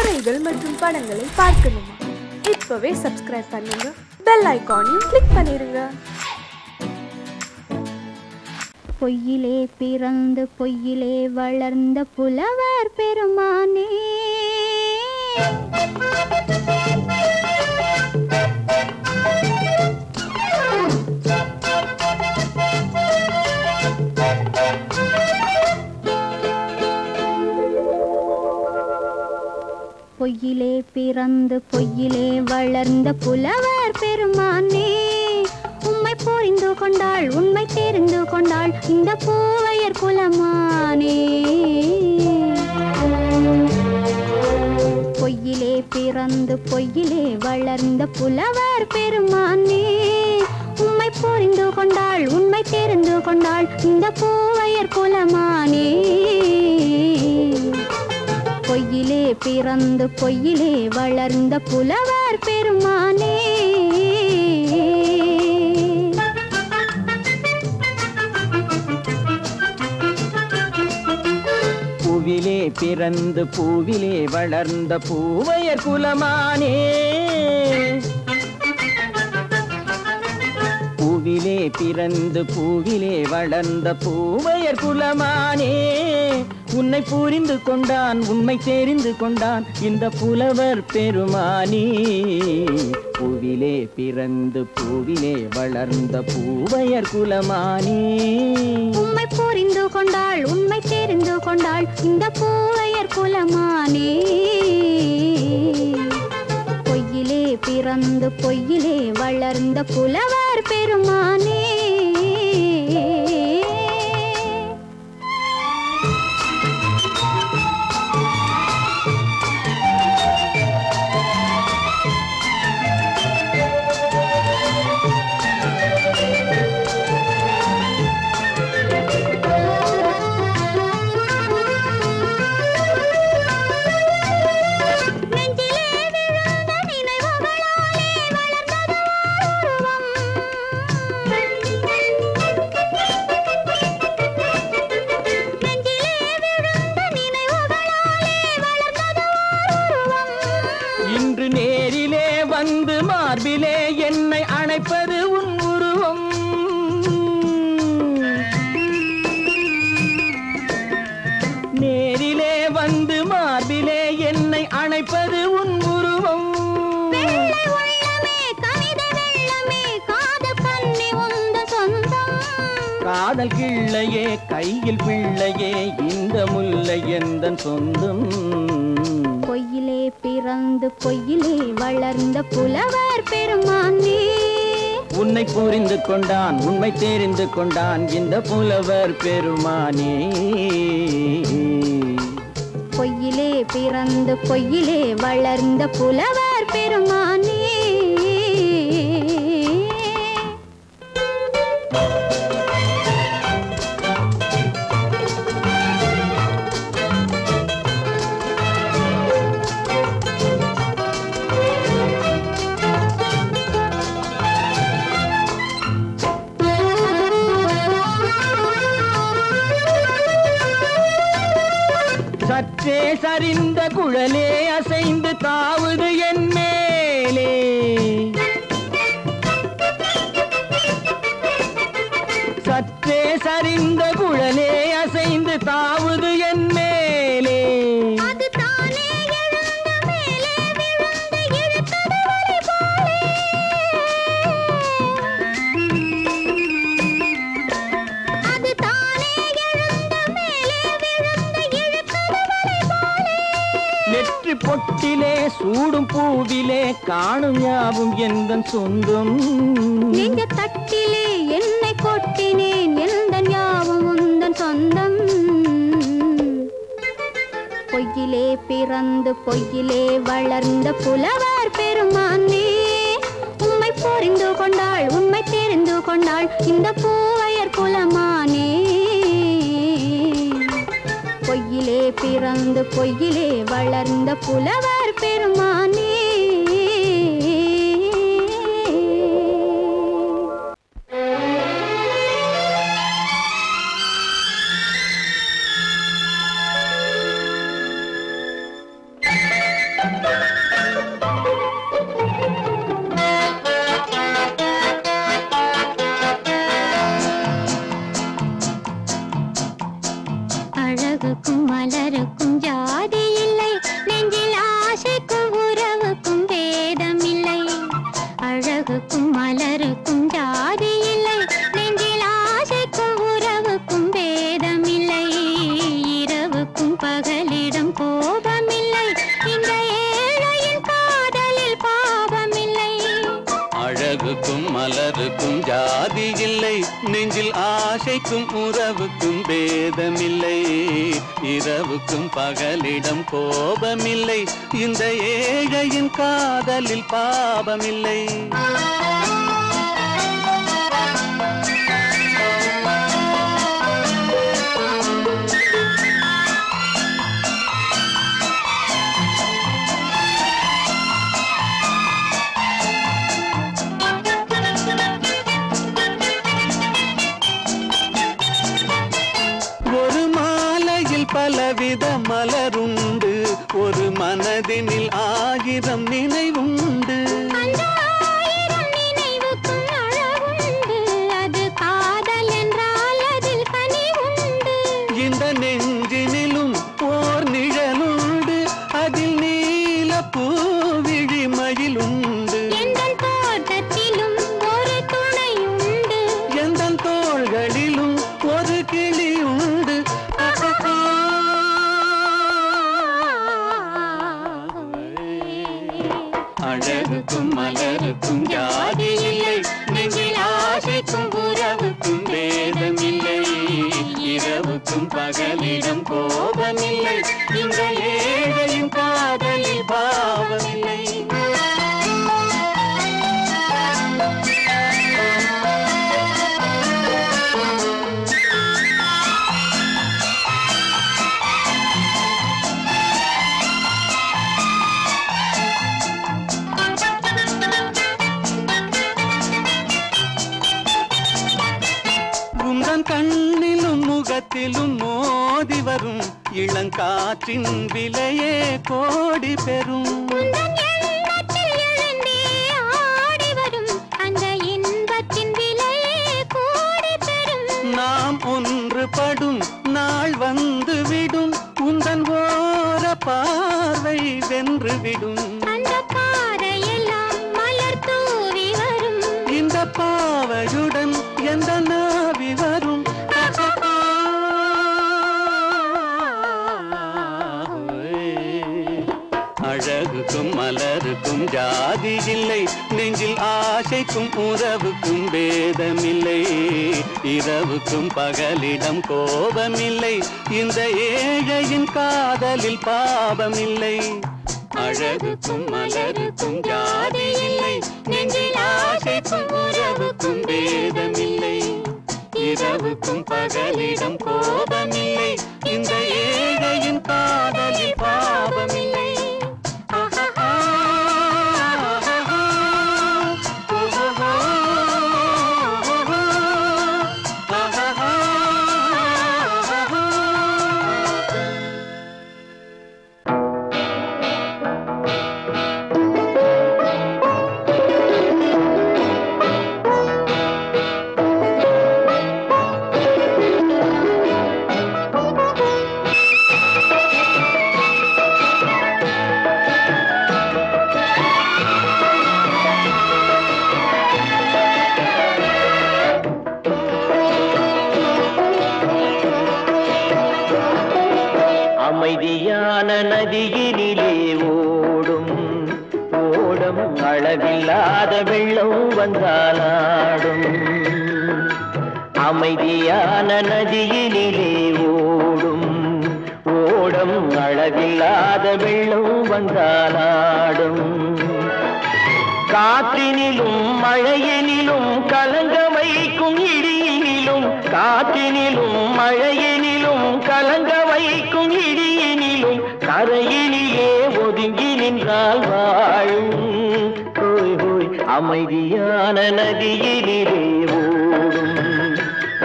கதைகள் மற்றும் படங்களை பார்க்கணுமா? இப்பவே சப்ஸ்கிரைப் பண்ணுங்க, பெல் ஐகானையும் கிளிக் பண்ணிருங்க. பொய்யிலே பிறந்து பொய்யிலே வளர்ந்த புலவர் பெருமானே, பொய்யிலே பிறந்து பொய்யிலே வளர்ந்த புலவர் பெருமானே, உம்மை புரிந்து கொண்டாள் உண்மை தெரிந்து கொண்டாள் இந்த பூவையர் குலமானே. பொய்யிலே பிறந்து பொய்யிலே வளர்ந்த புலவர் பெருமானே, உம்மை புரிந்து கொண்டாள் உண்மை தெரிந்து கொண்டாள் இந்த பூவையர் குலமானே. பொய்யிலே பிறந்து பொய்யிலே வளர்ந்த புலவர் பெருமானே. பூவிலே பிறந்து பூவிலே வளர்ந்த பூவையர் குலமானே, பூவிலே பிறந்து பூவிலே வளர்ந்த பூவையர் குலமானே, உன்னை புரிந்து கொண்டான் உண்மை தெரிந்து கொண்டான் இந்த புலவர் பெருமானே. பூவிலே பிறந்து பூவிலே வளர்ந்த பூவையர் குலமானே, உம்மை புரிந்து கொண்டாள் உண்மை தெரிந்து கொண்டாள் இந்த பூவையர் குலமானே. பொய்யிலே பிறந்து பொய்யிலே வளர்ந்த புலவர் பெருமானே. இன்று நேரிலே வந்து மார்பிலே என்னை அணைப்பது உன் உருவம், நேரிலே வந்து மார்பிலே என்னை அணைப்பது உன் உருவம். காதல் கிள்ளையே கையில் பிள்ளையே இந்த முல்லை எந்தன் சொந்தம். பொய்யிலே பிறந்து பொய்யிலே வளர்ந்த புலவர் பெருமானே, உன்னை புரிந்து கொண்டான் உண்மை தெரிந்து கொண்டான் இந்த புலவர் பெருமானே. பொய்யிலே பிறந்து பொய்யிலே வளர்ந்த புலவர் பெருமானே. சற்றே சரிந்த குழலே அசைந்து தாவுது என் மேலே, சற்றே சரிந்த குழலே அசைந்து தாவுது என் மேலே. நெற்றி பொட்டிலே சூடும் பூவிலே காணும் யாவும் எந்தன் சொந்தம். நெஞ்ச தட்டிலே என்னை கொட்டினேன் எந்தன் யாவும் உந்தன் சொந்தம். பொய்யிலே பிறந்து பொய்யிலே வளர்ந்த புலவர் பெருமானே, உம்மை புரிந்து கொண்டாள் உண்மை தெரிந்து கொண்டாள் இந்த பூவையர் குலமானே. பொய்யிலே பிறந்து பொய்யிலே வளர்ந்த புலவர் பெருமானே. மலருக்கும் ஜாதி இல்லை, நெஞ்சில் ஆசைக்கும் உறவுக்கும் பேதமில்லை. இரவுக்கும் பகலிடம் கோபமில்லை, இந்த ஏழையின் காதலில் பாவமில்லை. பலவித மலருண்டு, ஒரு மனதினில் 1000 நினைவுண்டு. இந்த நெஞ்சினிலும் ஓர் நிழலுண்டு, அதில் நீல பூவிழி மயிலுண்டு. எந்தன் தோள்களிலும் ஒரு கிளியுண்டு. அழகுக்கும் மலருக்கும் ஜாதி இல்லை, நெஞ்சில் ஆசைக்கும் உறவுக்கும் பேதமில்லை. இரவுக்கும் பகலிடம் கோபமில்லை, இந்த ஏழையின் காதலில் பாவமில்லை. கண்ணிலும் முகத்திலும் மோதி வரும் இளங்காற்றின் விலையே கோடி பெறும். நாம் ஒன்றுபடும் நாள் வந்து விடும், உந்தன் ஓர பார்வை வென்றுவிடும். இந்த பாவையுடன் எந்த நாவி வரும். அழகுக்கும் மலருக்கும் ஜாதி இல்லை, நெஞ்சில் ஆசைக்கும் உறவுக்கும் பேதமில்லை. இரவுக்கும் பகலிடம் கோபமில்லை, இந்த ஏழையின் காதலில் பாவமில்லை. அழகுக்கும் மலருக்கும் ஜாதி இல்லை, நெஞ்சில் ஆசைக்கும் உறவுக்கும் பேதமில்லை. இரவுக்கும் பகலிடம் கோபமில்லை, இந்த ஏழையின் காதலில் பாவமில்லை. அமைதியான நதியினிலே ஓடும் ஓடம், அளவில்லாத வெள்ளம் வந்தாலாடும். அமைதியான நதியினிலே ஓடும் ஓடம், அளவில்லாத வெள்ளம் வந்தாலாடும். காற்றினிலும் மழையினிலும் கலங்க வைக்கும் இடியினிலும், காற்றினிலும் மழையினிலும் கலங்க வைக்கும் இடியினிலும், கரையினிலே ஒதுங்கி நின்றால் வாழும். ஹோய் ஹோய் அமைதியான நதியினிலே ஓடும்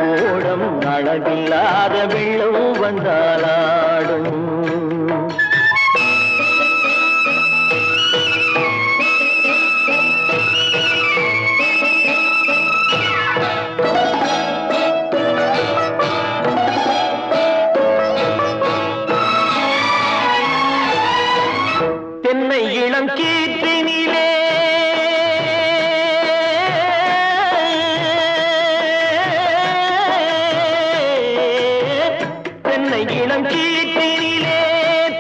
ஓடம், அளவில்லாத வெள்ளம் வந்தாலாடும். தென்னை இளம் கீற்றினிலே தென்னை இளம் கீற்றினிலே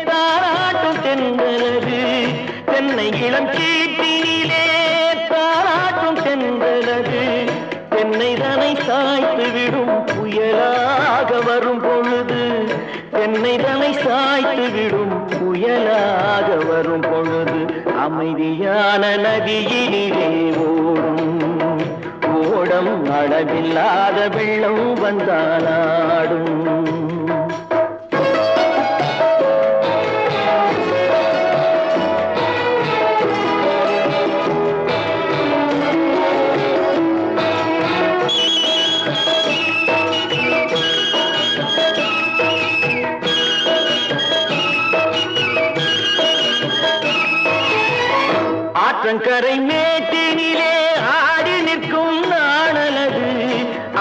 தாராட்டும் தென்றலது. தென்னை இளம் கீற்றினிலே தாராட்டும் தென்றலது தென்னைதனை சாய்த்து விடும் புயலாக வரும் பொழுது தென்னைதனை சாய்த்து விடும் புயலாக வரும் பொழுது அமைதியான நதியிலே ஓடும் ஓடம் அளவில்லாத வெள்ளம் வந்தாலாடும் ஆற்றங்கரை மேட்டினிலே ஆடி நிற்கும் நாணலது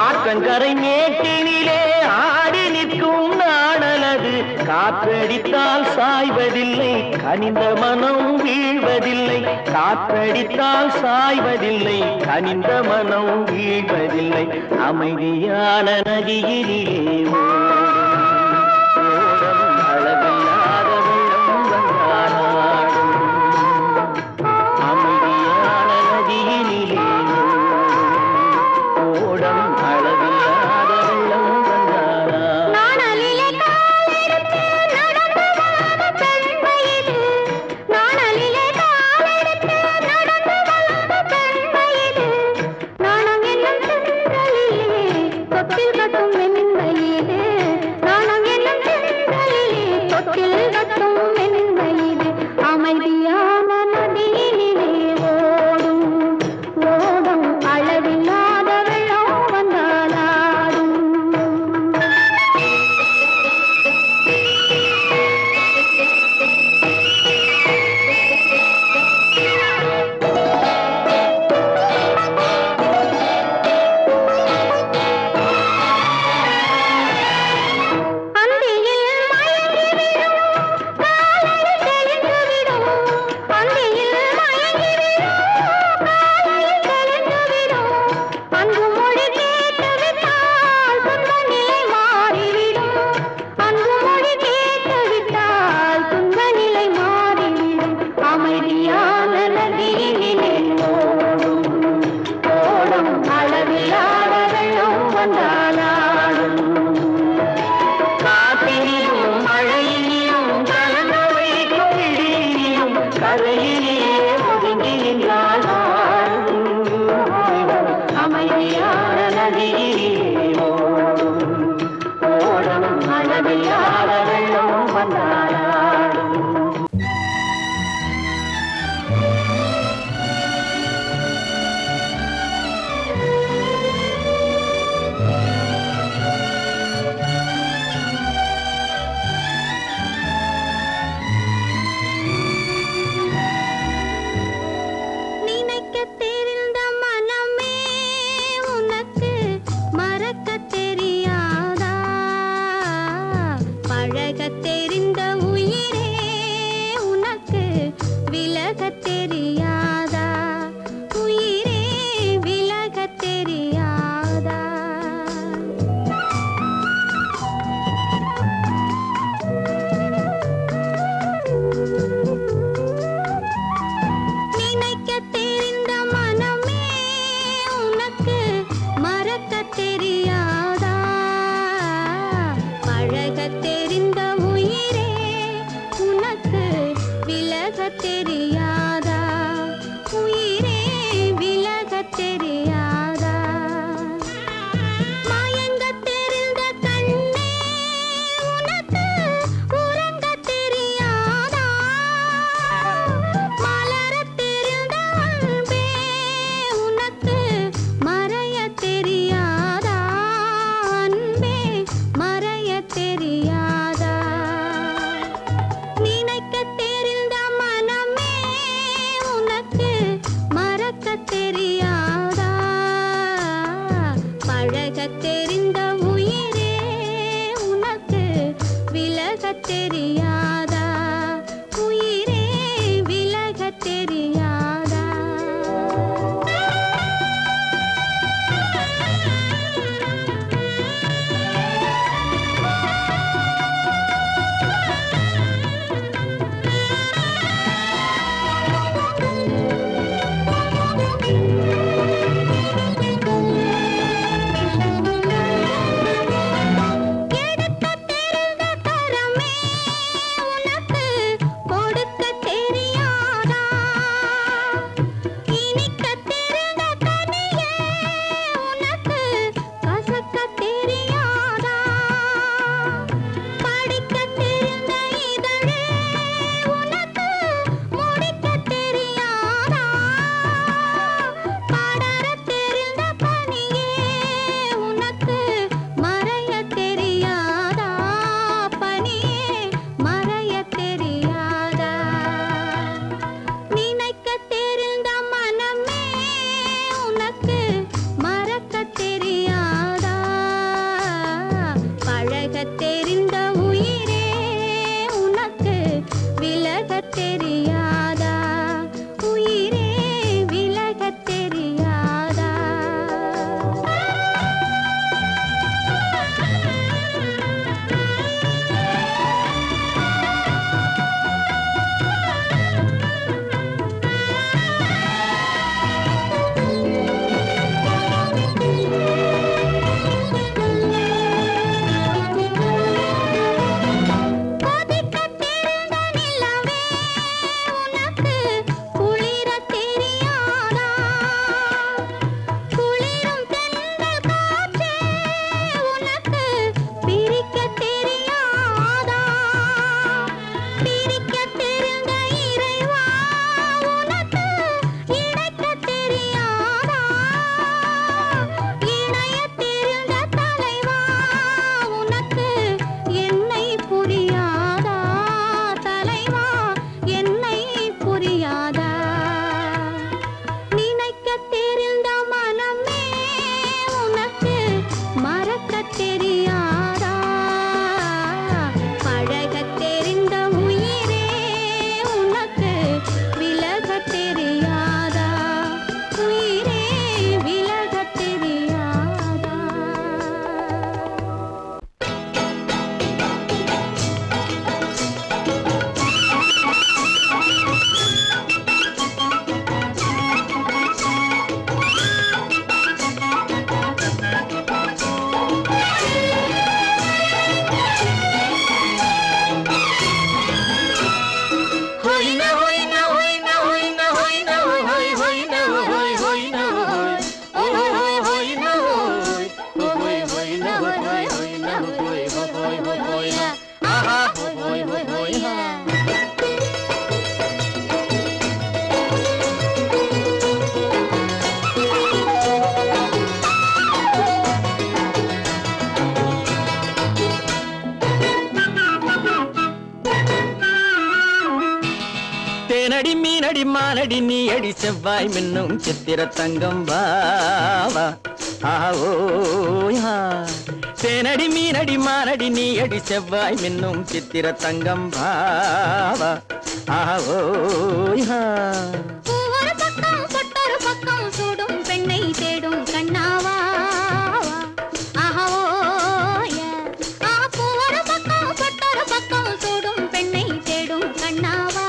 ஆற்றங்கரை மேட்டினிலே ஆடி நிற்கும் நாணலது காற்றடித்தால் சாய்வதில்லை கனிந்த மனம் வீழ்வதில்லை காற்றடித்தால் சாய்வதில்லை கனிந்த மனம் வீழ்வதில்லை அமைதியான நதியிலே ஓடும் அளவில்லாத வெள்ளம் வந்தாலாடும் அமைதியான நதியிலே ஓடம் அளவில்லாத வெள்ளம் வந்தாலாடும் தெரியாதா நினைக்க தெரிந்த மனமே தேனடி மீனடி மானடி நீ அடி செவ்வாய் மின்னும் சித்திர தங்கம் வாவா ஆவோயா தேனடி மீனடி மானடி நீ அடி செவ்வாய் மின்னும் சித்திர தங்கம் வாவா ஆவோயா ஒரு பக்கம் பொட்டொரு பக்கம் சூடும் பெண்ணை தேடும் கண்ணாவா ஒரு பக்கம் பொட்டொரு பக்கம் சூடும் பெண்ணை தேடும் கண்ணாவா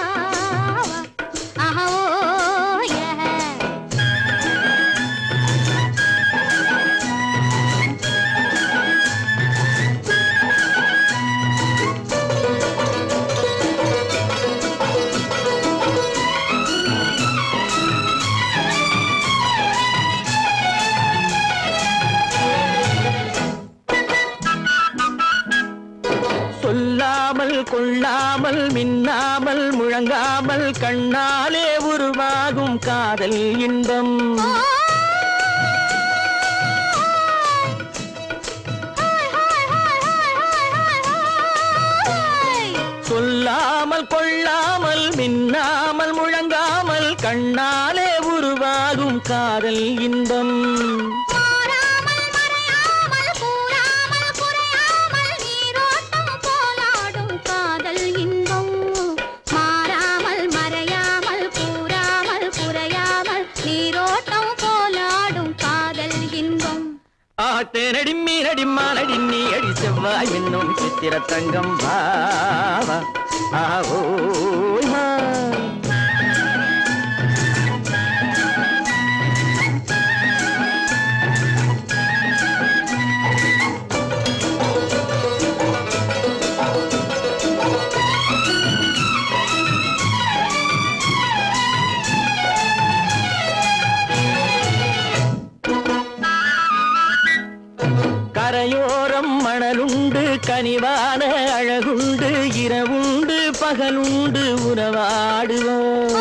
சொல்லாமல் கொள்ளாமல் மின்னாமல் முழங்காமல் கண்ணாலே உருவாகும் காதல் இன்பம் சொல்லாமல் கொள்ளாமல் மின்னாமல் முழங்காமல் கண்ணாலே உருவாகும் காதல் இன்பம் தேனடி மீனடி மானடி நீ அடி செவ்வாய் மின்னும் சித்திர தங்கம் வாவா ஆவோயா கரையோரம் மணலுண்டு கனிவான அழகுண்டு இரவுண்டு பகலுண்டு உறவாடுவோம்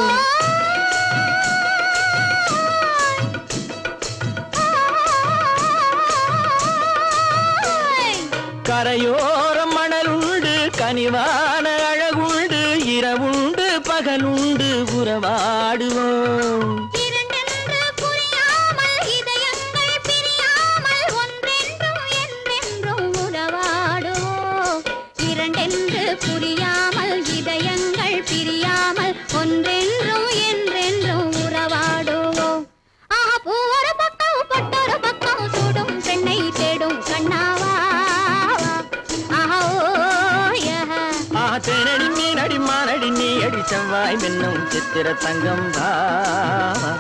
கரையோரம் மணலுண்டு கனிவான அழகுண்டு இரவுண்டு பகலுண்டு உறவாடுவோம் புரியாமல் இதயங்கள் பிரியாமல் ஒன்றென்றும் என்றென்றும் உறவாடுவோம் ஒரு பக்கம் பொட்டொரு பக்கம் சூடும் பெண்ணை தேடும் கண்ணாவா தேனடி மீனடி மானடி நீ அடி செவ்வாய் மின்னும் சித்திர தங்கம் வாவா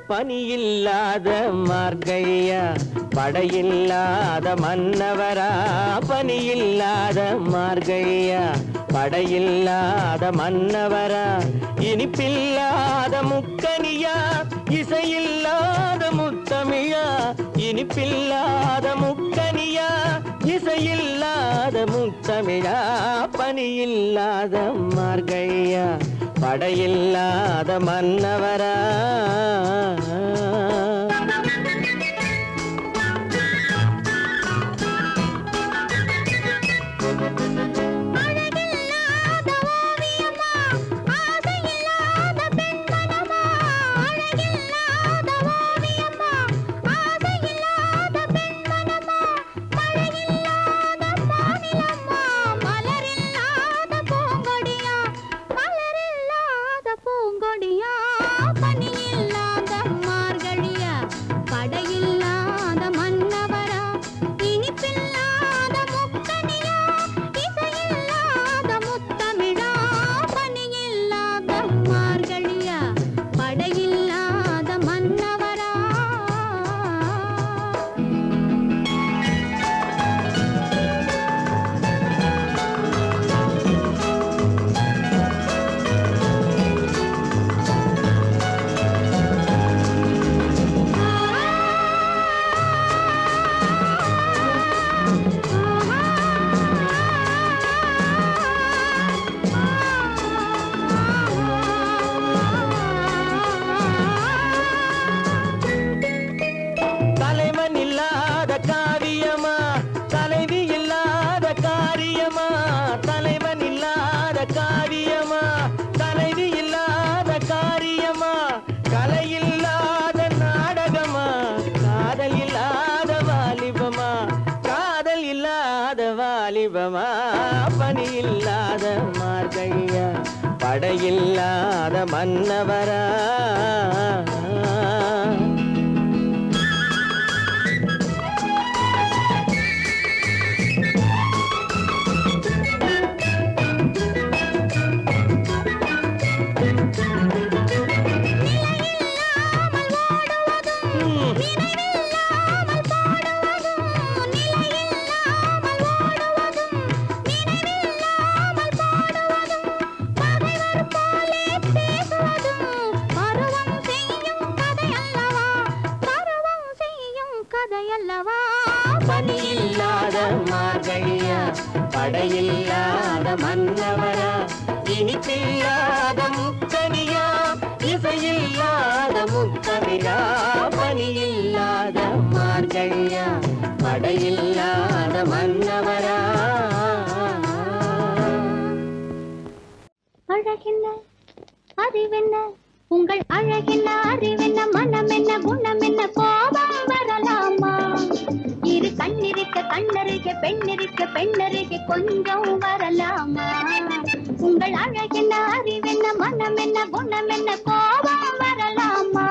பனியில்லாத மார்கழியா படையில்லாத மன்னவரா பனியில்லாத மார்கழியா படையில்லாத மன்னவரா இனிப்பில்லாத முக்கனியா இசையில்லாத முத்தமிழா இனிப்பில்லாத முக்கனியா இசையில்லாத முத்தமிழா பனியில்லாத மார்கழியா படையில்லாத மன்னவரா பனியில்லாத தீபமா பனி இல்லாத மார்கழியா படையில்லாத மன்னவரா படையில்லாத மன்னவரா இனிப்பில்லாத முக்கனியா இசையில்லாத முக்கவிரா பனியில்லாத மார்கழியா படையில்லாத மன்னவரா அழகென்ன அறிவென்ன உங்கள் அழகென்ன அறிவென்ன மனம் என்ன குணம் என்ன கோபம் வரலாமா இரு கண்ணிருக்க கண்ணருக பெண்ணிருக்க பெண்ணருக கொஞ்சம் வரலாமா உங்கள் அழகென்ன அறிவென்ன மனம் என்ன குணம் என்ன கோபம் வரலாமா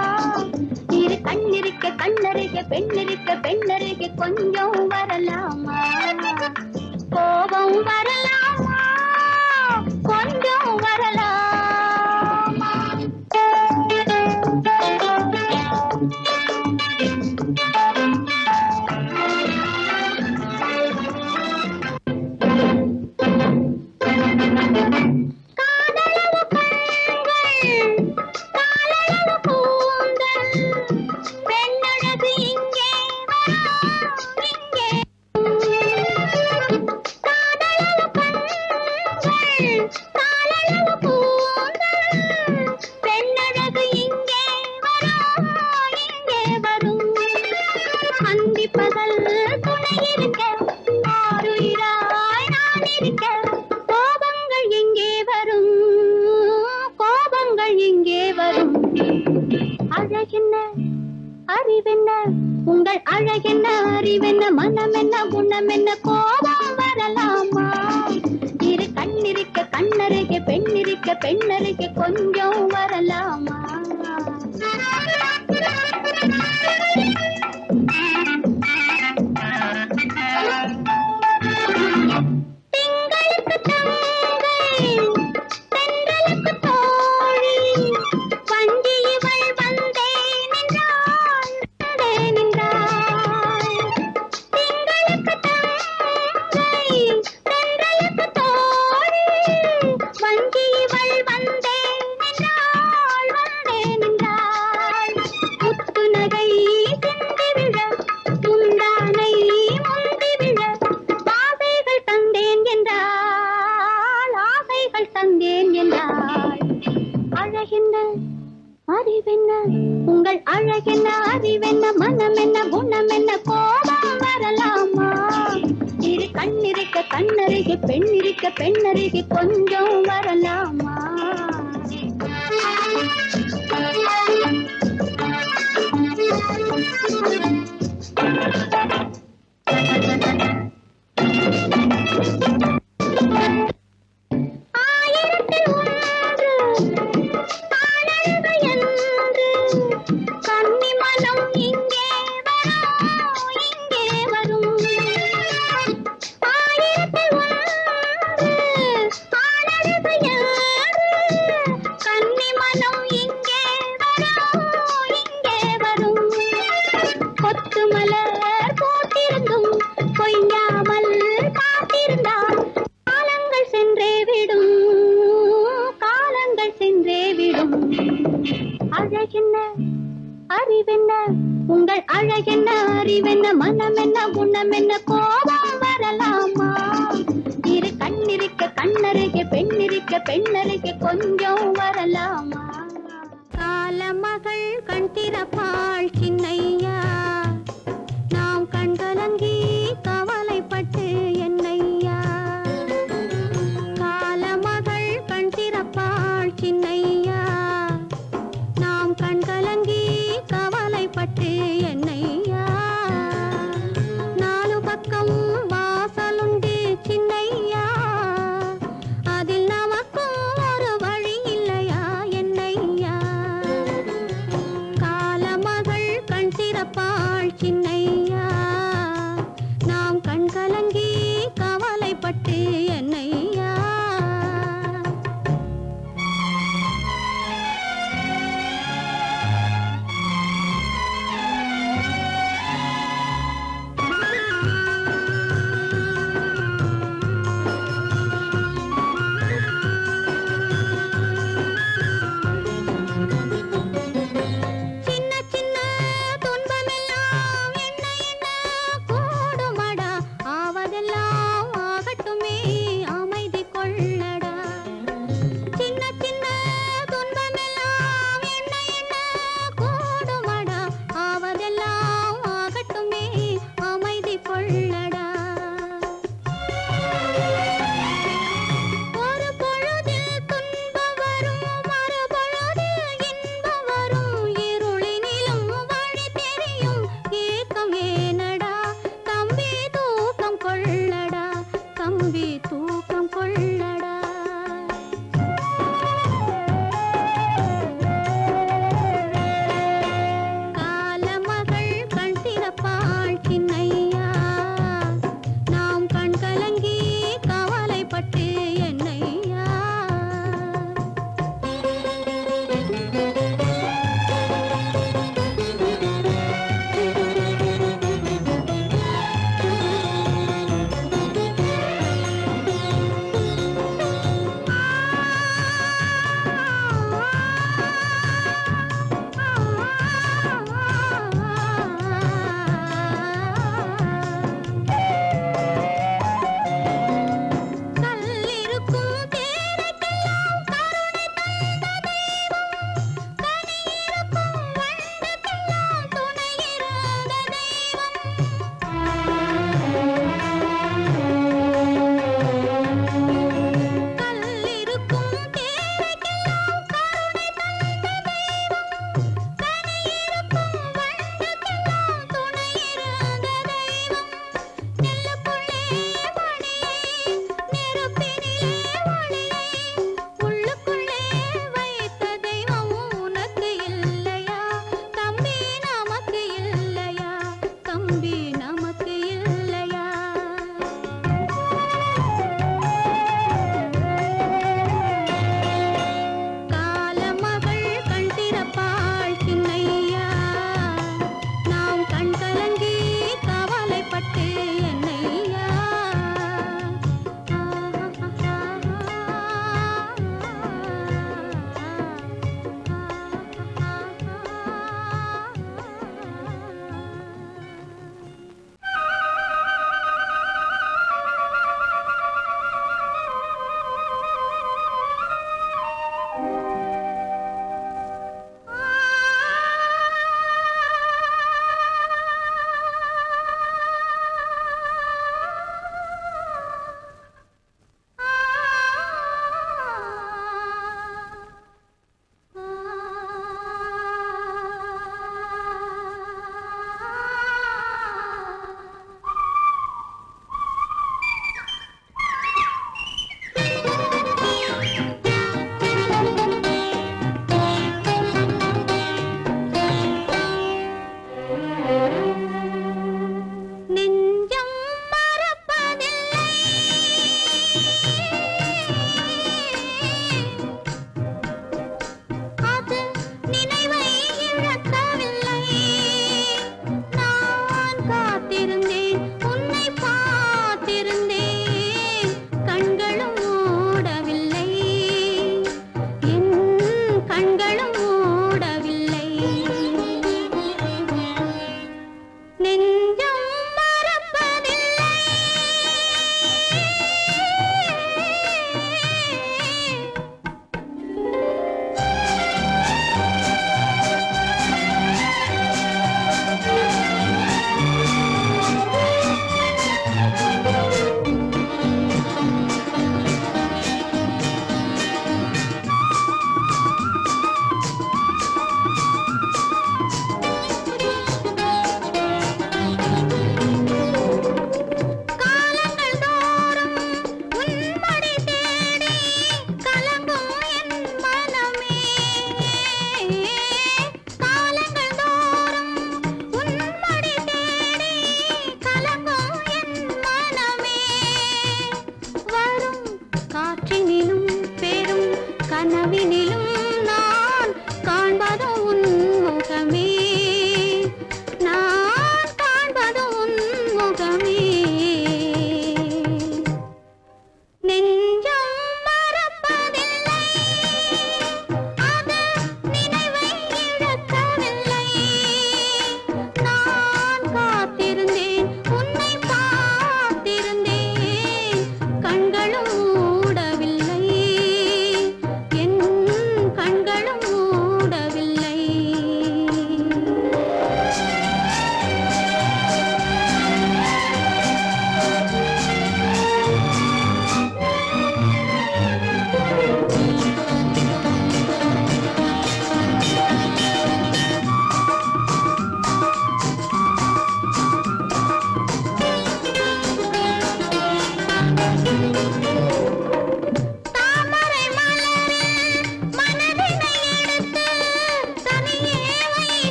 இரு கண்ணிருக்க கண்ணருக பெண்ணிருக்க பெண்ணருக கொஞ்சம் வரலாமா கோபம் வரலாமா கொஞ்சம் வரலாமா உங்கள் அழகென்ன அறிவென்ன மனம் என்ன குணம் என்ன கோபம் வரலாமா இரு கண்ணிருக்க கண்ணருக பெண்ணிருக்க பெண்ணருக கொஞ்சம் வரலாமா உங்கள் அழகென்ன அறிவென்ன மனம் என்ன குணம் என்ன கோபம் வரலாமா இரு கண்ணிருக்க கண்ணருக பெண்ணிருக்க பெண்ணருக கொஞ்சம் வரலாமா உங்கள் அழகென்ன அறிவென்ன மனம் என்ன குணம் என்ன கோபம் வரலாமா இரு கண்ணிருக்க கண்ணருக பெண்ணிருக்க பெண்ணருக கொஞ்சம் வரலாமா காலமகள் கண் திறப்பாள் சின்னையா நாம் கண்கலங்கி கவலைப்பட்டு என்னையா காலமகள் கண் திறப்பாள் சின்னையா நாம் கண்கலங்கி கவலைப்பட்டு என்னையா நாலு பக்கம் வாசலுண்டு சின்ன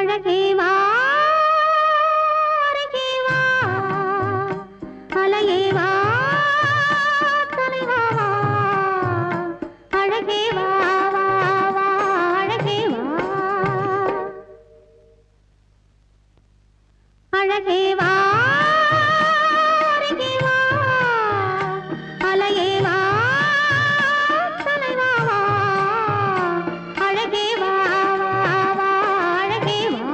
அழகே வா அருகே வா அலையே வா தலைவா வா அழகே வா வா வா அழகே வா அழகே வா அருகே வா அலையே வா தலைவா வா அழகே வா வா வா அழகே வா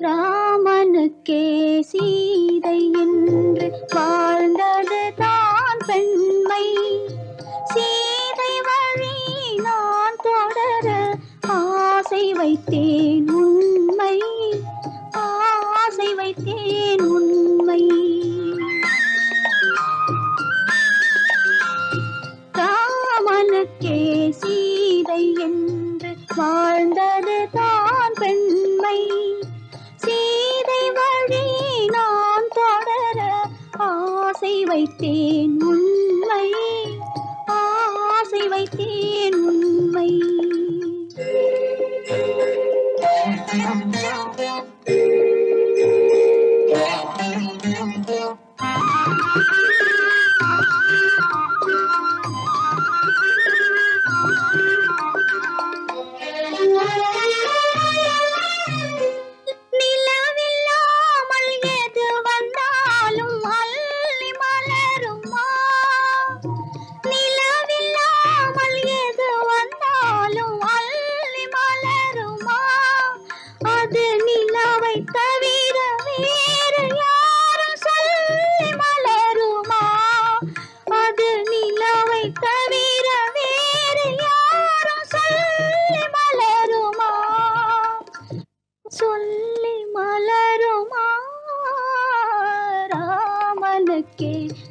ராமனுக்கே சீதை என்று வாழ்ந்தது தான் பெண்மை. சீதை வழி நான் தொடர ஆசை வைத்தேன் உண்மை, ஆசை வைத்தேன் உண்மை. ராமனுக்கே சீதை என்று வாழ்ந்தது தான் பெண்மை. சீதை வழி நான் தொடர ஆசை வைத்தேன் உண்மை, ஆசை வைத்தேன் உண்மை.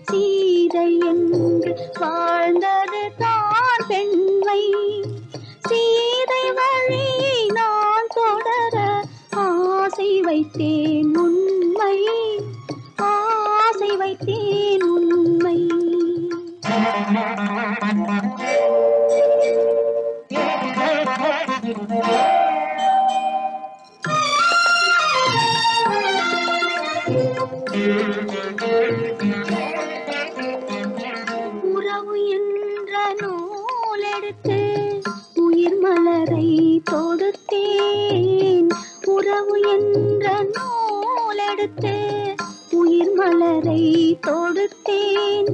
சீதை என்று வாழ்ந்தது தான் பெண்மை. சீதை வழி நான் தொடர ஆசை வைத்தேன் உண்மை, ஆசை வைத்தேன் உண்மை. உறவு என்ற நூலெடுத்து உயிர் மலரை தொடுத்தேன். உறவு என்ற நூலெடுத்து உயிர் மலரை தொடுத்தேன்.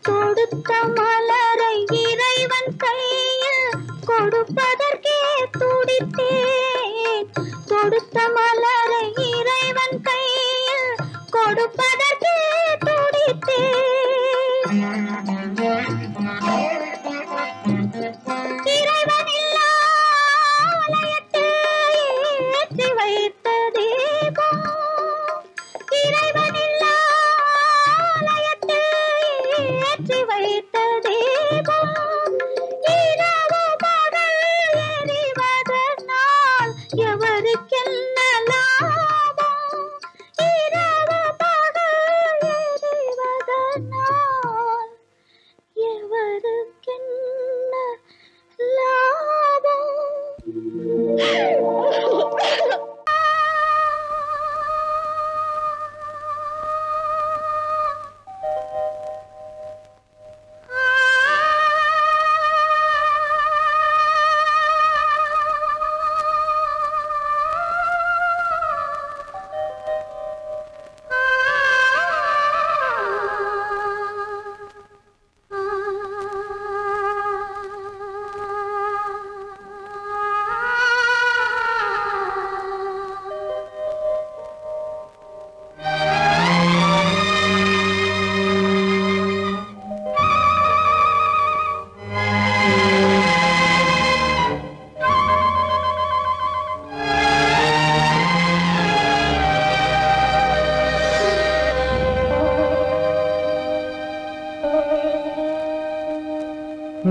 தொடுத்த மலரை இறைவன் கையில் கொடுப்பதற்கே துடித்தேன். தொடுத்த மலரை இறைவன் கையில் கொடுப்பதற்கே துடித்தேன். இறைவன் இல்லா ஆலயத்தில் ஏற்றி வைத்த தீபம். இறைவன் இல்லா ஆலயத்தில் ஏற்றி வைத்த தீபம். இரவு பகல் எரிவதனால் எவருக்கென்ன லாபம்? இரவு பகல் எரிவதனால் எவருக்கென்ன லாபம்?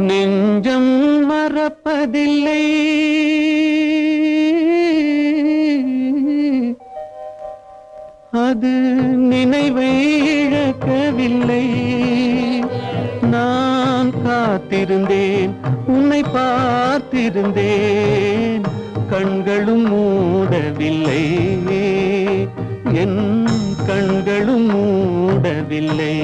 நெஞ்சம் மறப்பதில்லை, அது நினைவை இழக்கவில்லை. நான் காத்திருந்தேன், உன்னை பார்த்திருந்தேன், கண்களும் மூடவில்லை, என் கண்களும் மூடவில்லை.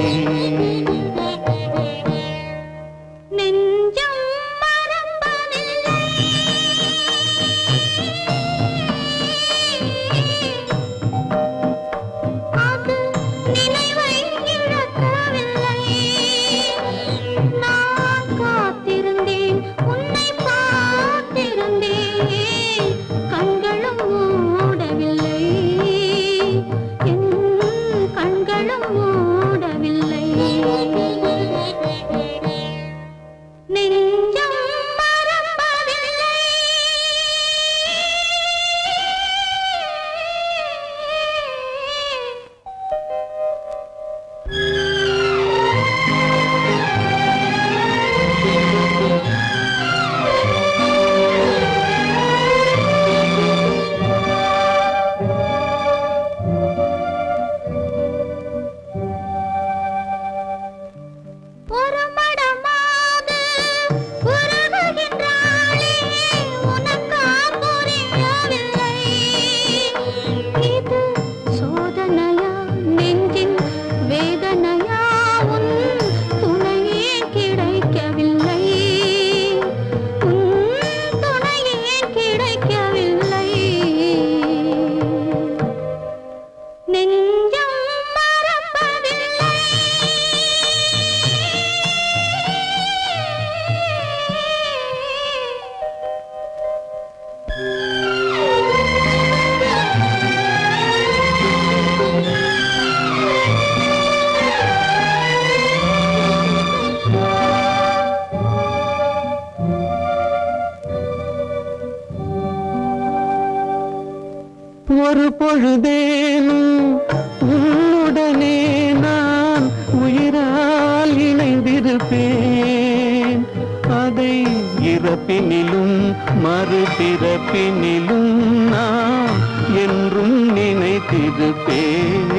மறுபிறப்பினிலும் நான் என்றும் நினைத்திருப்பேன்,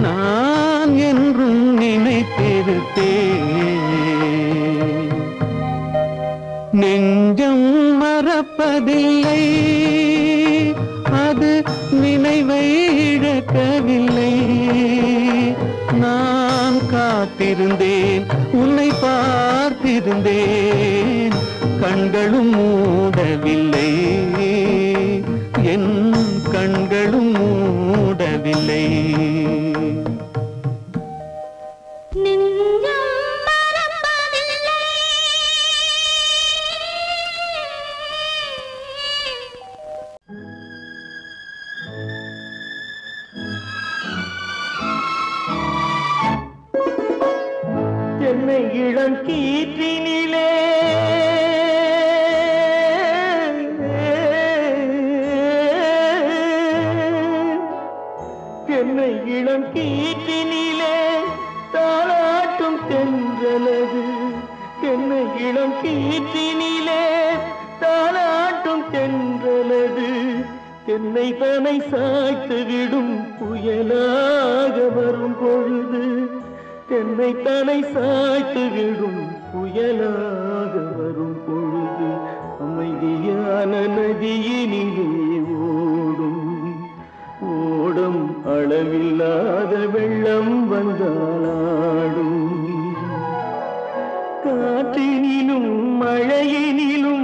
நான் என்றும் நினைத்திருப்பேன். நெஞ்சம் மறப்பதில்லை, அது நினைவை இழக்கவில்லை. நான் காத்திருந்தேன், உன்னை பார்த்திருந்தேன், கண்களும் மூடவில்லை, என் கண்களும் மூடவில்லை. என்னை இளங்கீற்றினிலே என்னை இளங்கீற்றினிலே தாளாட்டும் தென்றலது, என்னை இளங்கீற்றினிலே தாளாட்டும் தென்றலது, என்னை தனை சாய்த்து விடும் புயலாக வரும் பொழுது, என்னை தனை சாய்த்து விடும் புயலாக வரும் பொழுது, அமைதியான நதியினிலே ஓடும் ஓடும் அளவில்லாத வெள்ளம் வந்தாலாடும். காற்றினிலும் மழையினிலும்